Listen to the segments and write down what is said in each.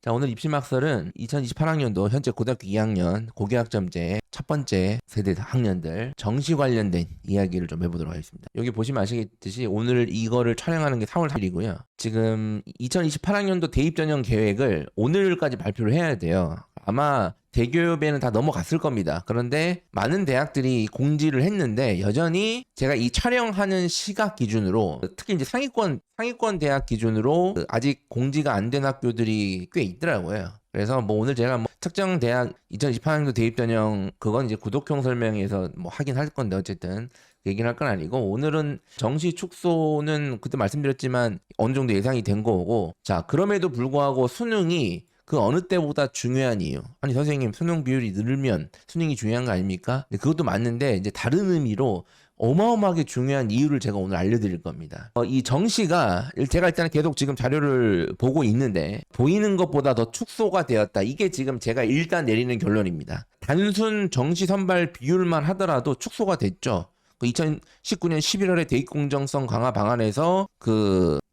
자, 오늘 입시막설은 2028학년도 현재 고등학교 2학년 고교학점제 첫 번째 세대 학년들 정시 관련된 이야기를 좀 해보도록 하겠습니다. 여기 보시면 아시겠듯이 오늘 이거를 촬영하는 게 4월 4일이고요. 지금 2028학년도 대입 전형 계획을 오늘까지 발표를 해야 돼요. 아마 대교협에는 다 넘어갔을 겁니다. 그런데 많은 대학들이 공지를 했는데 여전히 제가 이 촬영하는 시각 기준으로 특히 이제 상위권 대학 기준으로 아직 공지가 안 된 학교들이 꽤 있더라고요. 그래서 뭐 오늘 제가 뭐 특정 대학 2028학년도 대입 전형 그건 이제 구독형 설명에서 뭐 하긴 할 건데 어쨌든 얘기를 할 건 아니고 오늘은 정시 축소는 그때 말씀드렸지만 어느 정도 예상이 된 거고 자 그럼에도 불구하고 수능이 그 어느 때보다 중요한 이유. 아니 선생님 수능 비율이 늘면 수능이 중요한 거 아닙니까? 근데 그것도 맞는데 이제 다른 의미로 어마어마하게 중요한 이유를 제가 오늘 알려드릴 겁니다. 이 정시가 제가 일단 계속 지금 자료를 보고 있는데 보이는 것보다 더 축소가 되었다. 이게 지금 제가 일단 내리는 결론입니다. 단순 정시 선발 비율만 하더라도 축소가 됐죠. 2019년 11월에 대입 공정성 강화 방안에서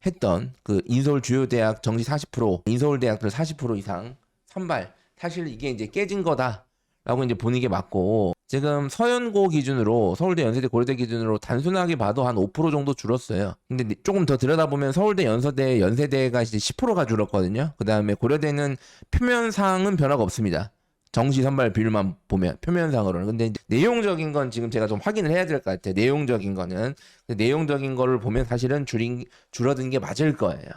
했던 인서울 주요 대학 정시 40%, 인서울 대학들 40% 이상 선발 사실 이게 이제 깨진 거다라고 이제 보는 게 맞고 지금 서연고 기준으로 서울대, 연세대, 고려대 기준으로 단순하게 봐도 한 5% 정도 줄었어요. 근데 조금 더 들여다보면 서울대, 연서대, 연세대가 이제 10%가 줄었거든요. 그 다음에 고려대는 표면상은 변화가 없습니다. 정시 선발 비율만 보면 표면상으로는. 근데 내용적인 건 지금 제가 좀 확인을 해야 될 것 같아요. 내용적인 거는. 내용적인 거를 보면 사실은 줄어든 게 맞을 거예요.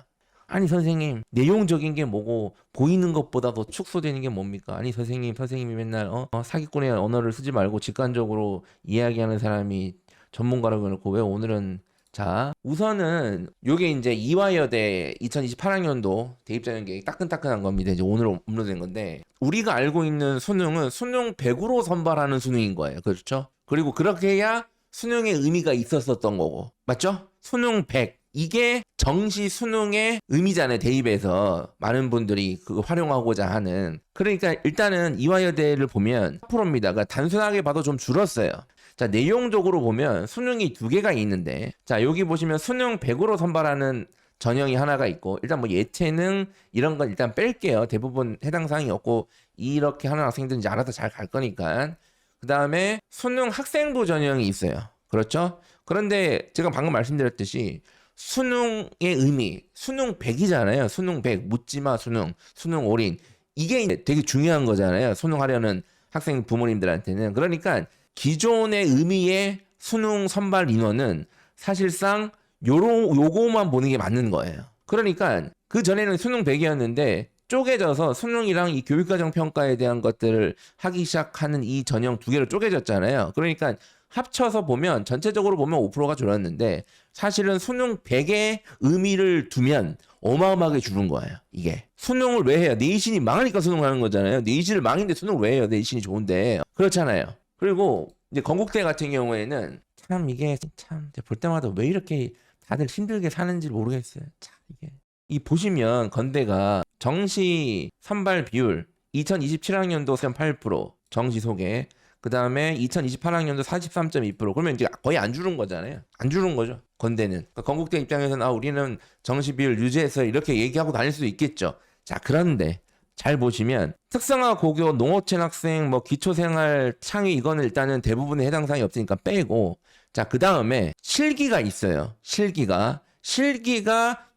아니 선생님 내용적인 게 뭐고 보이는 것보다 더 축소되는 게 뭡니까? 아니 선생님이 맨날 사기꾼의 언어를 쓰지 말고 직관적으로 이야기하는 사람이 전문가라고 해놓고 왜 오늘은 자 우선은 요게 이제 이화여대 2028학년도 대입전형 계획 따끈따끈한 겁니다. 이제 오늘 업로드된 건데 우리가 알고 있는 수능은 수능 100으로 선발하는 수능인 거예요. 그렇죠? 그리고 그렇게 해야 수능의 의미가 있었던 거고 맞죠? 수능 100 이게 정시 수능의 의미잖아요. 대입에서 많은 분들이 그거 활용하고자 하는. 그러니까 일단은 이화여대를 보면 4%입니다. 그러니까 단순하게 봐도 좀 줄었어요. 자, 내용적으로 보면 수능이 두 개가 있는데 자, 여기 보시면 수능 100으로 선발하는 전형이 하나가 있고 일단 뭐 예체능 이런 건 일단 뺄게요. 대부분 해당 사항이 없고 이렇게 하는 학생들은 이제 알아서 잘 갈 거니까. 그 다음에 수능 학생부 전형이 있어요. 그렇죠? 그런데 제가 방금 말씀드렸듯이 수능의 의미, 수능 100이잖아요. 수능 100, 묻지마 수능, 수능 올인. 이게 되게 중요한 거잖아요. 수능하려는 학생 부모님들한테는. 그러니까 기존의 의미의 수능 선발 인원은 사실상 요거만 보는 게 맞는 거예요. 그러니까 그 전에는 수능 100이었는데 쪼개져서 수능이랑 이 교육과정 평가에 대한 것들을 하기 시작하는 이 전형 두 개로 쪼개졌잖아요. 그러니까 합쳐서 보면 전체적으로 보면 5%가 줄었는데 사실은 수능 100의 의미를 두면 어마어마하게 줄은 거예요. 이게 수능을 왜 해요? 내신이 망하니까 수능을 하는 거잖아요. 내신을 망인데 수능을 왜 해요? 내신이 좋은데 그렇잖아요. 그리고 이제 건국대 같은 경우에는 참 이게 참 볼 때마다 왜 이렇게 다들 힘들게 사는지 모르겠어요. 참 이게 이 보시면 건대가 정시 선발 비율 2027학년도 8% 정시 소개 그 다음에 2028학년도 43.2% 그러면 이제 거의 안 줄은 거잖아요. 안 줄은 거죠. 건대는. 그러니까 건국대 입장에서는 우리는 정시 비율 유지해서 이렇게 얘기하고 다닐 수도 있겠죠. 자 그런데 잘 보시면 특성화 고교 농어촌 학생 뭐 기초생활 창의 이거는 일단은 대부분의 해당 사항이 없으니까 빼고 자 그 다음에 실기가 있어요. 실기가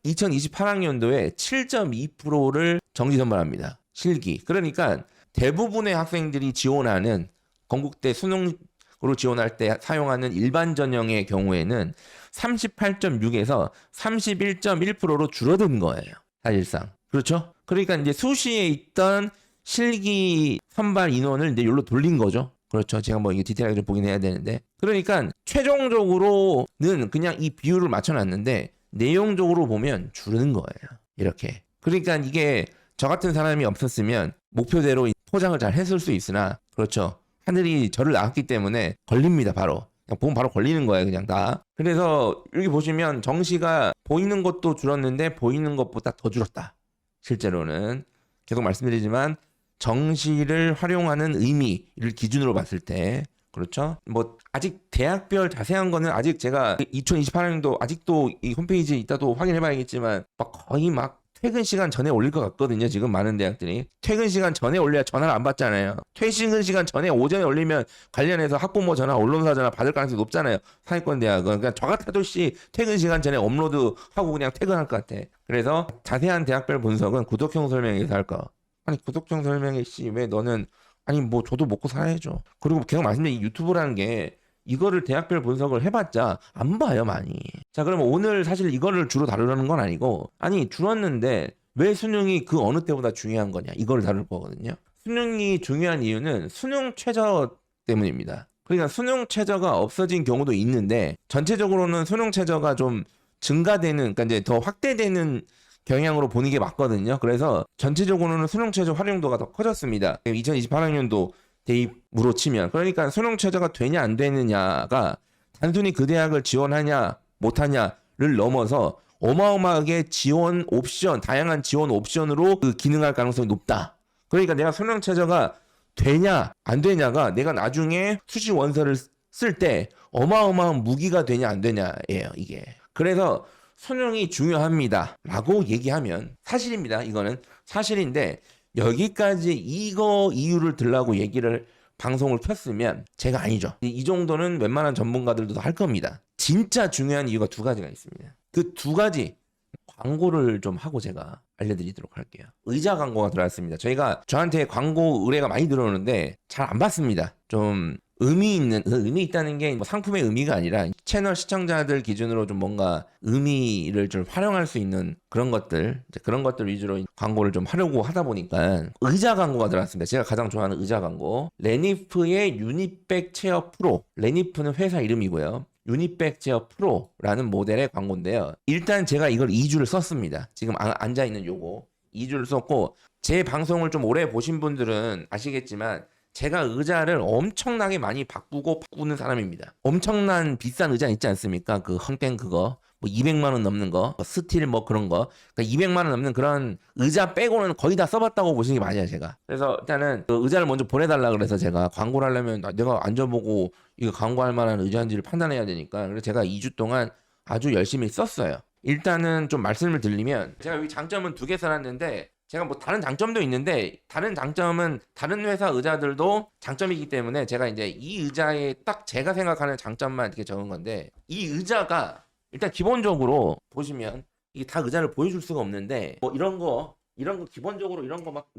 2028학년도에 7.2%를 정시 선발합니다. 실기. 그러니까 대부분의 학생들이 지원하는 건국대 수능으로 지원할 때 사용하는 일반 전형의 경우에는 38.6에서 31.1%로 줄어든 거예요. 사실상. 그렇죠? 그러니까 이제 수시에 있던 실기 선발 인원을 이제 여기로 돌린 거죠. 그렇죠. 제가 뭐 이게 디테일하게 좀 보긴 해야 되는데. 그러니까 최종적으로는 그냥 이 비율을 맞춰놨는데 내용적으로 보면 줄는 거예요. 이렇게. 그러니까 이게 저 같은 사람이 없었으면 목표대로 포장을 잘 했을 수 있으나 그렇죠. 하늘이 저를 낳았기 때문에 걸립니다. 바로. 그냥 보면 바로 걸리는 거예요. 그냥 다. 그래서 여기 보시면 정시가 보이는 것도 줄었는데 보이는 것보다 더 줄었다. 실제로는. 계속 말씀드리지만 정시를 활용하는 의미를 기준으로 봤을 때 그렇죠? 뭐 아직 대학별 자세한 거는 아직 제가 2028년도 아직도 이 홈페이지에 있다도 확인해 봐야겠지만 막 거의 막 퇴근 시간 전에 올릴 것 같거든요. 지금 많은 대학들이 퇴근 시간 전에 올려야 전화를 안 받잖아요. 퇴근 시간 전에 오전에 올리면 관련해서 학부모 전화, 언론사 전화 받을 가능성이 높잖아요. 상위권 대학은. 그러니까 저 같아도 퇴근 시간 전에 업로드하고 그냥 퇴근할 것 같아. 그래서 자세한 대학별 분석은 구독형 설명에서 할 거. 아니 구독형 설명에 왜 너는 아니 뭐 저도 먹고 살아야죠. 그리고 계속 말씀드린 이 유튜브라는 게 이거를 대학별 분석을 해봤자 안 봐요 많이. 자 그러면 오늘 사실 이거를 주로 다루려는 건 아니고 아니 줄었는데 왜 수능이 그 어느 때보다 중요한 거냐 이거를 다룰 거거든요. 수능이 중요한 이유는 수능 최저 때문입니다. 그러니까 수능 최저가 없어진 경우도 있는데 전체적으로는 수능 최저가 좀 증가되는 그러니까 이제 더 확대되는 경향으로 보는 게 맞거든요. 그래서 전체적으로는 수능 최저 활용도가 더 커졌습니다. 2028학년도 대입으로 치면 그러니까 수능 최저가 되냐 안 되느냐가 단순히 그 대학을 지원하냐 못하냐를 넘어서 어마어마하게 지원 옵션 다양한 지원 옵션으로 그 기능할 가능성이 높다. 그러니까 내가 수능 최저가 되냐 안 되냐가 내가 나중에 수시 원서를 쓸 때 어마어마한 무기가 되냐 안 되냐예요 이게. 그래서 수능이 중요합니다 라고 얘기하면 사실입니다. 이거는 사실인데 여기까지 이거 이유를 들라고 얘기를 방송을 켰으면 제가 아니죠. 이 정도는 웬만한 전문가들도 할 겁니다. 진짜 중요한 이유가 두 가지가 있습니다. 그 두 가지 광고를 좀 하고 제가 알려드리도록 할게요. 의자 광고가 들어왔습니다. 저한테 광고 의뢰가 많이 들어오는데 잘 안 받습니다. 좀 의미 있다는 게 뭐 상품의 의미가 아니라 채널 시청자들 기준으로 좀 뭔가 의미를 좀 활용할 수 있는 그런 것들 위주로 광고를 좀 하려고 하다 보니까 의자 광고가 들어왔습니다. 제가 가장 좋아하는 의자 광고. 레니프의 유니백 체어 프로. 레니프는 회사 이름이고요. 유니백 체어 프로라는 모델의 광고인데요. 일단 제가 이걸 2주를 썼습니다. 지금 앉아있는 요거 2주를 썼고 제 방송을 좀 오래 보신 분들은 아시겠지만 제가 의자를 엄청나게 많이 바꾸는 사람입니다. 엄청난 비싼 의자 있지 않습니까? 그 헝땡 그거 뭐 200만 원 넘는 거 스틸 뭐 그런 거 그러니까 200만 원 넘는 그런 의자 빼고는 거의 다 써봤다고 보시는 게 맞아요. 제가 그래서 일단은 그 의자를 먼저 보내달라 그래서 제가 광고를 하려면 내가 앉아보고 이거 광고할 만한 의자인지를 판단해야 되니까 그래서 제가 2주 동안 아주 열심히 썼어요. 일단은 좀 말씀을 드리면 제가 여기 장점은 2개 써놨는데 제가 뭐 다른 장점도 있는데 다른 장점은 다른 회사 의자들도 장점이기 때문에 제가 이제 이 의자에 딱 제가 생각하는 장점만 이렇게 적은 건데 이 의자가 일단 기본적으로 보시면 이게 다 의자를 보여줄 수가 없는데 뭐 이런 거 기본적으로 이런 거 막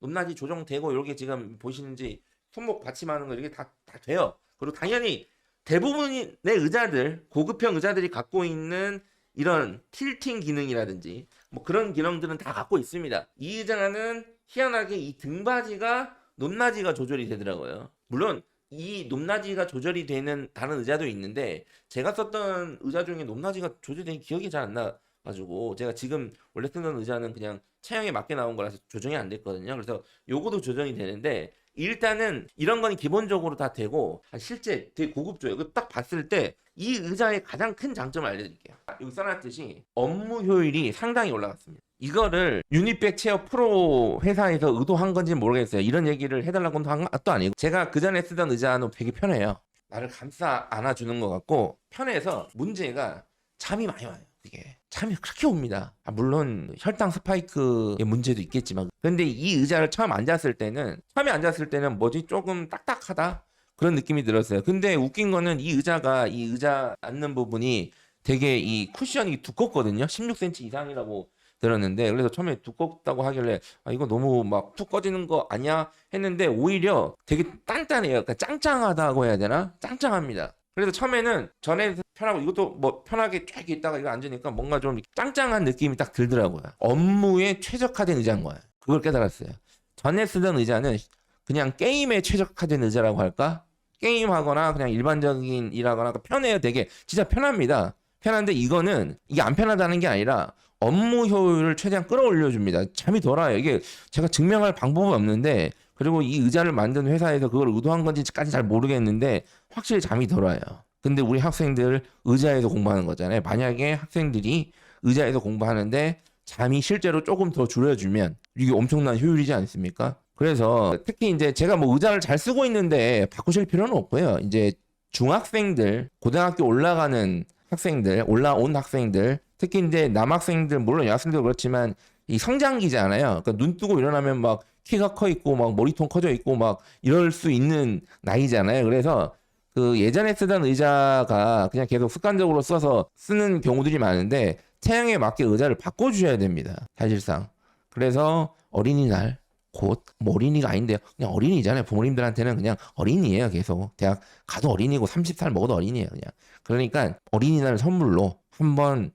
높낮이 조정되고 이렇게 지금 보시는지 손목 받침하는 거 이렇게 다 돼요. 그리고 당연히 대부분의 의자들 고급형 의자들이 갖고 있는 이런 틸팅 기능이라든지 뭐 그런 기능들은 다 갖고 있습니다. 이 의자는 희한하게 이 등받이가 높낮이가 조절이 되더라고요. 물론 이 높낮이가 조절이 되는 다른 의자도 있는데 제가 썼던 의자 중에 높낮이가 조절된 기억이 잘 안 나가지고 제가 지금 원래 쓰는 의자는 그냥 체형에 맞게 나온 거라서 조정이 안 됐거든요. 그래서 요거도 조정이 되는데 일단은 이런 건 기본적으로 다 되고 실제 되게 고급져요. 이거 딱 봤을 때 이 의자의 가장 큰 장점을 알려드릴게요. 여기 써놨듯이 업무 효율이 상당히 올라갔습니다. 이거를 유니백 체어 프로 회사에서 의도한 건지는 모르겠어요. 이런 얘기를 해달라고 한 것도 아니고 제가 그 전에 쓰던 의자는 되게 편해요. 나를 감싸 안아주는 것 같고 편해서 문제가 잠이 많이 와요. 이게 잠이 그렇게 옵니다. 물론 혈당 스파이크의 문제도 있겠지만 근데 이 의자를 처음에 앉았을 때는 뭐지 조금 딱딱하다 그런 느낌이 들었어요. 근데 웃긴 거는 이 의자 앉는 부분이 되게 이 쿠션이 두껍거든요. 16cm 이상이라고 들었는데 그래서 처음에 두껍다고 하길래 이거 너무 막 툭 꺼지는 거 아니야 했는데 오히려 되게 단단해요. 그러니까 짱짱하다고 해야 되나? 짱짱합니다. 그래서 처음에는 전에 편하고 이것도 뭐 편하게 쫙 있다가 이거 앉으니까 뭔가 좀 짱짱한 느낌이 딱 들더라고요. 업무에 최적화된 의자인 거예요. 그걸 깨달았어요. 전에 쓰던 의자는 그냥 게임에 최적화된 의자라고 할까? 게임하거나 그냥 일반적인 일하거나 편해요. 되게 진짜 편합니다. 편한데 이거는 이게 안 편하다는 게 아니라 업무 효율을 최대한 끌어올려 줍니다. 잠이 덜 와요. 이게 제가 증명할 방법은 없는데 그리고 이 의자를 만든 회사에서 그걸 의도한 건지까지 잘 모르겠는데 확실히 잠이 덜 와요. 근데 우리 학생들 의자에서 공부하는 거잖아요. 만약에 학생들이 의자에서 공부하는데 잠이 실제로 조금 더 줄여주면 이게 엄청난 효율이지 않습니까? 그래서 특히 이제 제가 뭐 의자를 잘 쓰고 있는데 바꾸실 필요는 없고요. 이제 중학생들, 고등학교 올라온 학생들 특히 이제 남학생들 물론 여학생도 그렇지만 이 성장기잖아요. 그러니까 눈 뜨고 일어나면 막 키가 커 있고 막 머리통 커져 있고 막 이럴 수 있는 나이잖아요. 그래서 그 예전에 쓰던 의자가 그냥 계속 습관적으로 써서 쓰는 경우들이 많은데 체형에 맞게 의자를 바꿔주셔야 됩니다. 사실상. 그래서 어린이날 곧 뭐 어린이가 아닌데요. 그냥 어린이잖아요. 부모님들한테는 그냥 어린이에요. 계속 대학 가도 어린이고 30살 먹어도 어린이에요. 그냥. 그러니까 어린이날 선물로 한번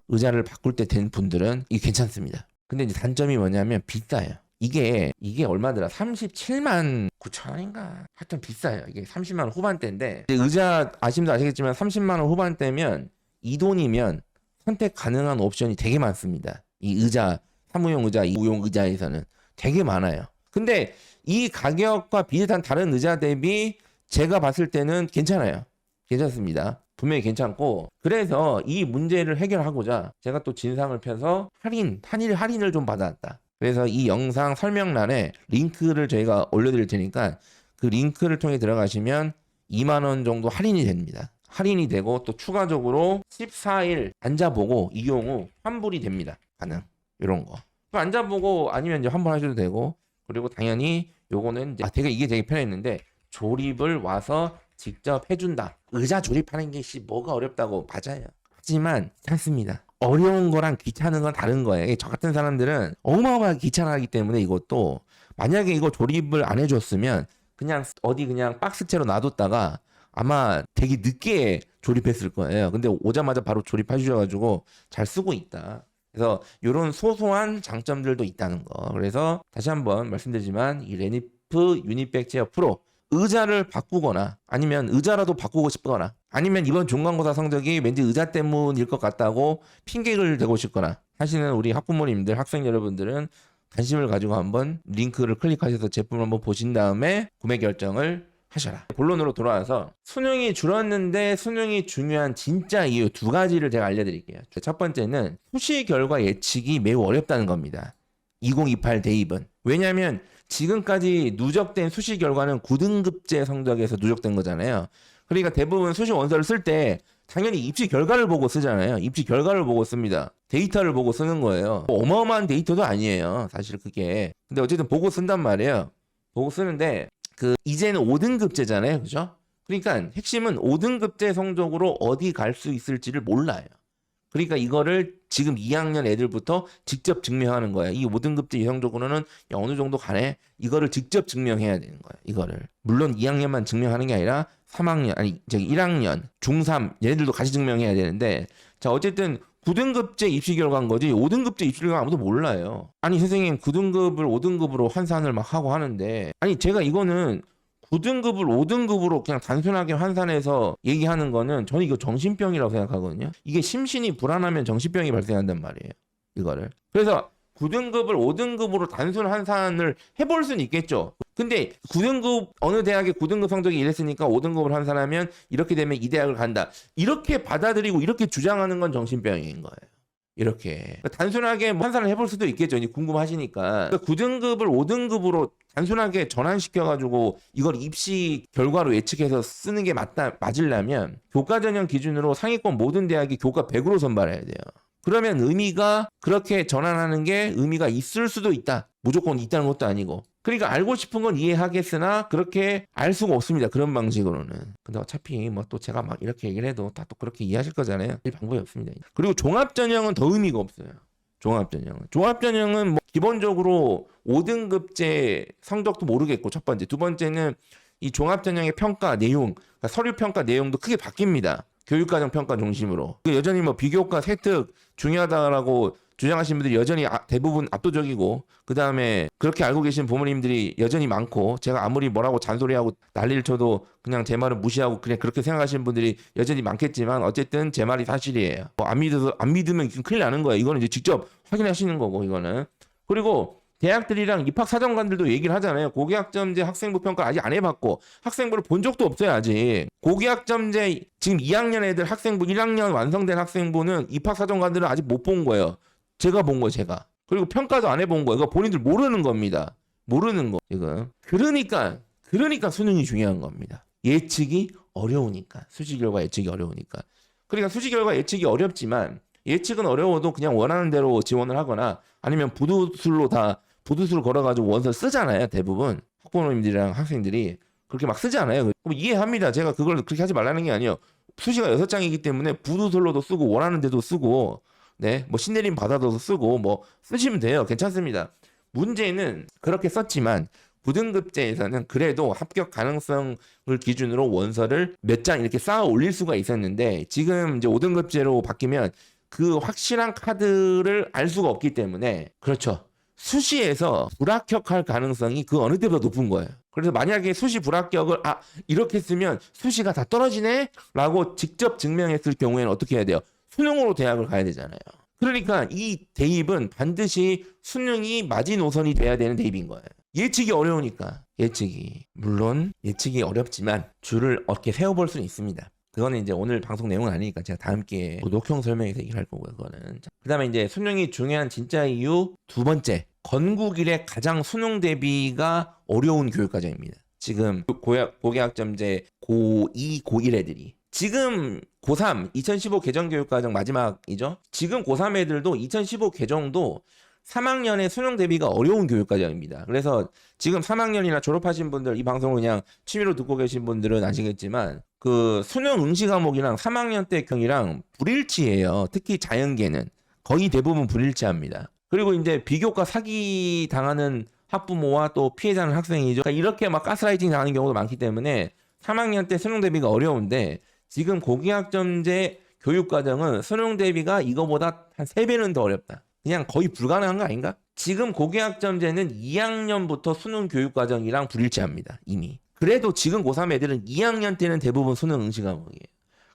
의자를 바꿀 때 된 분들은 이게 괜찮습니다. 근데 이제 단점이 뭐냐면 비싸요. 이게 얼마더라? 37만 9천 원인가? 하여튼 비싸요. 이게 30만 원 후반대인데 의자 아시면 아시겠지만 30만 원 후반대면 이 돈이면 선택 가능한 옵션이 되게 많습니다. 이 의자, 사무용 의자, 이우용 의자에서는 되게 많아요. 근데 이 가격과 비슷한 다른 의자 대비 제가 봤을 때는 괜찮아요. 괜찮습니다. 분명히 괜찮고 그래서 이 문제를 해결하고자 제가 또 진상을 펴서 한일 할인을 좀 받아왔다. 그래서 이 영상 설명란에 링크를 저희가 올려드릴 테니까 그 링크를 통해 들어가시면 2만 원 정도 할인이 됩니다. 할인이 되고 또 추가적으로 14일 앉아보고 이용 후 환불이 됩니다. 가능. 이런 거. 또 앉아보고 아니면 이제 환불하셔도 되고 그리고 당연히 요거는 이제 이게 되게 편했는데 조립을 와서 직접 해준다. 의자 조립하는 게 뭐가 어렵다고 맞아요. 하지만 괜찮습니다. 어려운 거랑 귀찮은 건 다른 거예요. 저 같은 사람들은 어마어마하게 귀찮아하기 때문에 이것도 만약에 이거 조립을 안 해줬으면 그냥 어디 그냥 박스채로 놔뒀다가 아마 되게 늦게 조립했을 거예요. 근데 오자마자 바로 조립해 주셔가지고 잘 쓰고 있다. 그래서 이런 소소한 장점들도 있다는 거. 그래서 다시 한번 말씀드리지만 이 레니프 유니백 체어 프로 의자를 바꾸거나 아니면 의자라도 바꾸고 싶거나 아니면 이번 중간고사 성적이 왠지 의자 때문일 것 같다고 핑계를 대고 싶거나 하시는 우리 학부모님들, 학생 여러분들은 관심을 가지고 한번 링크를 클릭하셔서 제품을 한번 보신 다음에 구매 결정을 하셔라. 본론으로 돌아와서 수능이 줄었는데 수능이 중요한 진짜 이유 두 가지를 제가 알려드릴게요. 첫 번째는 수시 결과 예측이 매우 어렵다는 겁니다. 2028 대입은. 왜냐하면 지금까지 누적된 수시 결과는 9등급제 성적에서 누적된 거잖아요. 그러니까 대부분 수시 원서를 쓸 때 당연히 입시 결과를 보고 쓰잖아요. 입시 결과를 보고 씁니다. 데이터를 보고 쓰는 거예요. 어마어마한 데이터도 아니에요. 사실 그게. 근데 어쨌든 보고 쓴단 말이에요. 보고 쓰는데 이제는 5등급제잖아요. 그죠? 그러니까 핵심은 5등급제 성적으로 어디 갈 수 있을지를 몰라요. 그러니까 이거를 지금 2학년 애들부터 직접 증명하는 거예요. 이 5등급제 이성적으로는 어느 정도 가네. 이거를 직접 증명해야 되는 거예요. 이거를. 물론 2학년만 증명하는 게 아니라 3학년, 1학년, 중3 얘네들도 같이 증명해야 되는데 자 어쨌든 9등급제 입시 결과인 거지 5등급제 입시 결과 아무도 몰라요. 아니 선생님 9등급을 5등급으로 환산을 막 하고 하는데 아니 제가 이거는 9등급을 5등급으로 그냥 단순하게 환산해서 얘기하는 거는 저는 이거 정신병이라고 생각하거든요. 이게 심신이 불안하면 정신병이 발생한단 말이에요. 이거를. 그래서 9등급을 5등급으로 단순 환산을 해볼 수는 있겠죠. 근데 9등급 어느 대학의 9등급 성적이 이랬으니까 5등급을 환산하면 이렇게 되면 이 대학을 간다. 이렇게 받아들이고 이렇게 주장하는 건 정신병인 거예요. 이렇게 단순하게 환산을 해볼 수도 있겠죠. 궁금하시니까 9등급을 5등급으로 단순하게 전환시켜가지고 이걸 입시 결과로 예측해서 쓰는 게 맞으려면 교과 전형 기준으로 상위권 모든 대학이 교과 100으로 선발해야 돼요. 그러면 의미가 그렇게 전환하는 게 의미가 있을 수도 있다. 무조건 있다는 것도 아니고. 그러니까 알고 싶은 건 이해하겠으나 그렇게 알 수가 없습니다. 그런 방식으로는. 근데 어차피 뭐 또 제가 막 이렇게 얘기를 해도 다 또 그렇게 이해하실 거잖아요. 방법이 없습니다. 그리고 종합전형은 더 의미가 없어요. 종합전형은 뭐 기본적으로 5등급제 성적도 모르겠고 첫 번째. 두 번째는 이 종합전형의 평가 내용, 그러니까 서류 평가 내용도 크게 바뀝니다. 교육과정 평가 중심으로. 여전히 뭐 비교과 세특 중요하다라고 주장하시는 분들이 여전히 대부분 압도적이고 그 다음에 그렇게 알고 계신 부모님들이 여전히 많고 제가 아무리 뭐라고 잔소리하고 난리를 쳐도 그냥 제 말을 무시하고 그냥 그렇게 생각하시는 분들이 여전히 많겠지만 어쨌든 제 말이 사실이에요. 안 믿으면 큰일 나는 거예요. 이거는 이제 직접 확인하시는 거고 이거는. 그리고 대학들이랑 입학사정관들도 얘기를 하잖아요. 고교학점제 학생부 평가 아직 안 해봤고 학생부를 본 적도 없어요 아직. 고교학점제 지금 2학년 애들 학생부 1학년 완성된 학생부는 입학사정관들은 아직 못 본 거예요. 제가 본 거예요 제가. 그리고 평가도 안 해본 거예요. 이거 본인들 모르는 겁니다. 모르는 거 지금. 그러니까 수능이 중요한 겁니다. 예측이 어려우니까. 수시 결과 예측이 어려우니까. 그러니까 수시 결과 예측이 어렵지만 예측은 어려워도 그냥 원하는 대로 지원을 하거나 아니면 부두술을 걸어가지고 원서 쓰잖아요. 대부분 학부모님들이랑 학생들이 그렇게 막 쓰지 않아요. 그럼 이해합니다. 제가 그걸 그렇게 하지 말라는 게 아니에요. 수시가 6장이기 때문에 부두술로도 쓰고 원하는 데도 쓰고 네, 뭐 신내림 받아도 쓰고 뭐 쓰시면 돼요. 괜찮습니다. 문제는 그렇게 썼지만 9등급제에서는 그래도 합격 가능성을 기준으로 원서를 몇 장 이렇게 쌓아 올릴 수가 있었는데 지금 이제 5등급제로 바뀌면 그 확실한 카드를 알 수가 없기 때문에 그렇죠. 수시에서 불합격할 가능성이 그 어느 때보다 높은 거예요. 그래서 만약에 수시 불합격을 이렇게 쓰면 수시가 다 떨어지네? 라고 직접 증명했을 경우에는 어떻게 해야 돼요? 수능으로 대학을 가야 되잖아요. 그러니까 이 대입은 반드시 수능이 마지노선이 돼야 되는 대입인 거예요. 예측이 어려우니까. 예측이. 물론 예측이 어렵지만 줄을 어떻게 세워볼 수는 있습니다. 그거는 이제 오늘 방송 내용은 아니니까 제가 다음 기회에 녹형 설명에서 얘기를 할 거고요. 그거는. 그 다음에 이제 수능이 중요한 진짜 이유 두 번째. 건국 이래 가장 수능 대비가 어려운 교육과정입니다. 지금 고교학점제 고2, 고1 애들이 지금 고3 2015 개정교육과정 마지막이죠. 지금 고3 애들도 2015 개정도 3학년의 수능 대비가 어려운 교육과정입니다. 그래서 지금 3학년이나 졸업하신 분들 이 방송을 그냥 취미로 듣고 계신 분들은 아시겠지만 그 수능 응시 과목이랑 3학년 때 경이랑 불일치예요. 특히 자연계는 거의 대부분 불일치합니다. 그리고 이제 비교과 사기 당하는 학부모와 또 피해자는 학생이죠. 그러니까 이렇게 막 가스라이팅 당하는 경우도 많기 때문에 3학년 때 수능 대비가 어려운데 지금 고교학점제 교육과정은 수능 대비가 이거보다 한 3배는 더 어렵다. 그냥 거의 불가능한 거 아닌가? 지금 고교학점제는 2학년부터 수능 교육과정이랑 불일치합니다. 이미. 그래도 지금 고3 애들은 2학년 때는 대부분 수능 응시 과목이에요.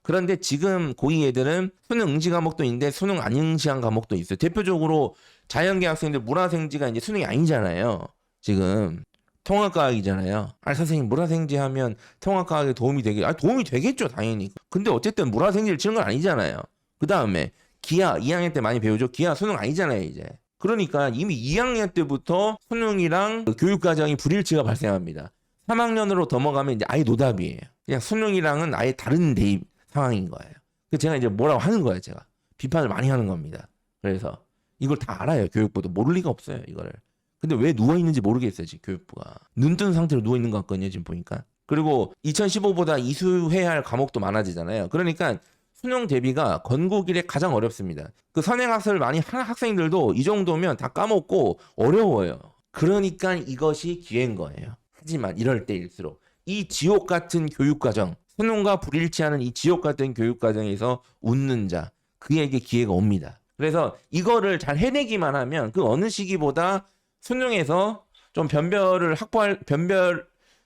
그런데 지금 고2 애들은 수능 응시 과목도 있는데 수능 안 응시한 과목도 있어요. 대표적으로 자연계 학생들 문화생지가 이제 수능이 아니잖아요. 지금 통합과학이잖아요. 선생님 문화생지 하면 통합과학에 도움이 도움이 되겠죠 당연히. 근데 어쨌든 문화생지를 치는 건 아니잖아요. 그 다음에 기하 2학년 때 많이 배우죠. 기하 수능 아니잖아요 이제. 그러니까 이미 2학년 때부터 수능이랑 교육과정이 불일치가 발생합니다. 3학년으로 넘어가면 이제 아예 노답이에요. 그냥 수능이랑은 아예 다른 대입 상황인 거예요. 그래서 제가 이제 뭐라고 하는 거예요. 제가 비판을 많이 하는 겁니다. 그래서 이걸 다 알아요. 교육부도 모를 리가 없어요. 이거를. 근데 왜 누워있는지 모르겠어요. 지금 교육부가. 눈 뜬 상태로 누워있는 것 같거든요. 지금 보니까. 그리고 2015보다 이수해야 할 과목도 많아지잖아요. 그러니까 수능 대비가 건국 이래 가장 어렵습니다. 그 선행학습을 많이 하는 학생들도 이 정도면 다 까먹고 어려워요. 그러니까 이것이 기회인 거예요. 하지만 이럴 때일수록 이 지옥 같은 교육과정, 수능과 불일치하는 이 지옥 같은 교육과정에서 웃는 자, 그에게 기회가 옵니다. 그래서 이거를 잘 해내기만 하면 그 어느 시기보다 수능에서 좀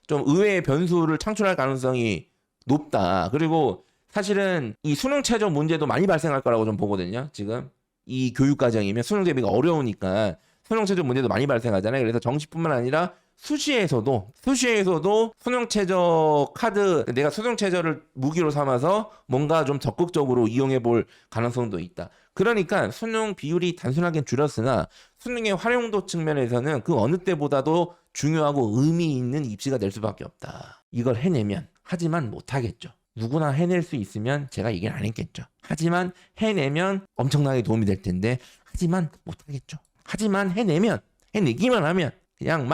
좀 의외의 변수를 창출할 가능성이 높다. 그리고 사실은 이 수능 최저 문제도 많이 발생할 거라고 좀 보거든요. 지금 이 교육 과정이면 수능 대비가 어려우니까 수능 최저 문제도 많이 발생하잖아요. 그래서 정시뿐만 아니라 수시에서도 수능 최저 카드 내가 수능 최저를 무기로 삼아서 뭔가 좀 적극적으로 이용해 볼 가능성도 있다. 그러니까 수능 비율이 단순하게 줄었으나 수능의 활용도 측면에서는 그 어느 때보다도 중요하고 의미 있는 입시가 될 수밖에 없다. 이걸 해내면 하지만 못하겠죠. 누구나 해낼 수 있으면 제가 얘기를 안 했겠죠. 하지만 해내면 엄청나게 도움이 될 텐데 하지만 못하겠죠. 하지만 해내기만 하면 그냥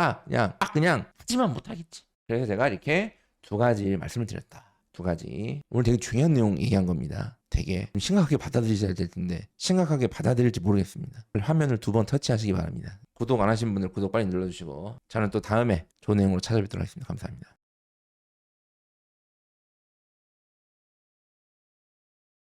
하지만 못하겠지. 그래서 제가 이렇게 두 가지 말씀을 드렸다. 두 가지. 오늘 되게 중요한 내용 얘기한 겁니다. 되게 심각하게 받아들이셔야 될 텐데 심각하게 받아들일지 모르겠습니다. 화면을 2번 터치하시기 바랍니다. 구독 안 하신 분들 구독 빨리 눌러주시고 저는 또 다음에 좋은 내용으로 찾아뵙도록 하겠습니다. 감사합니다.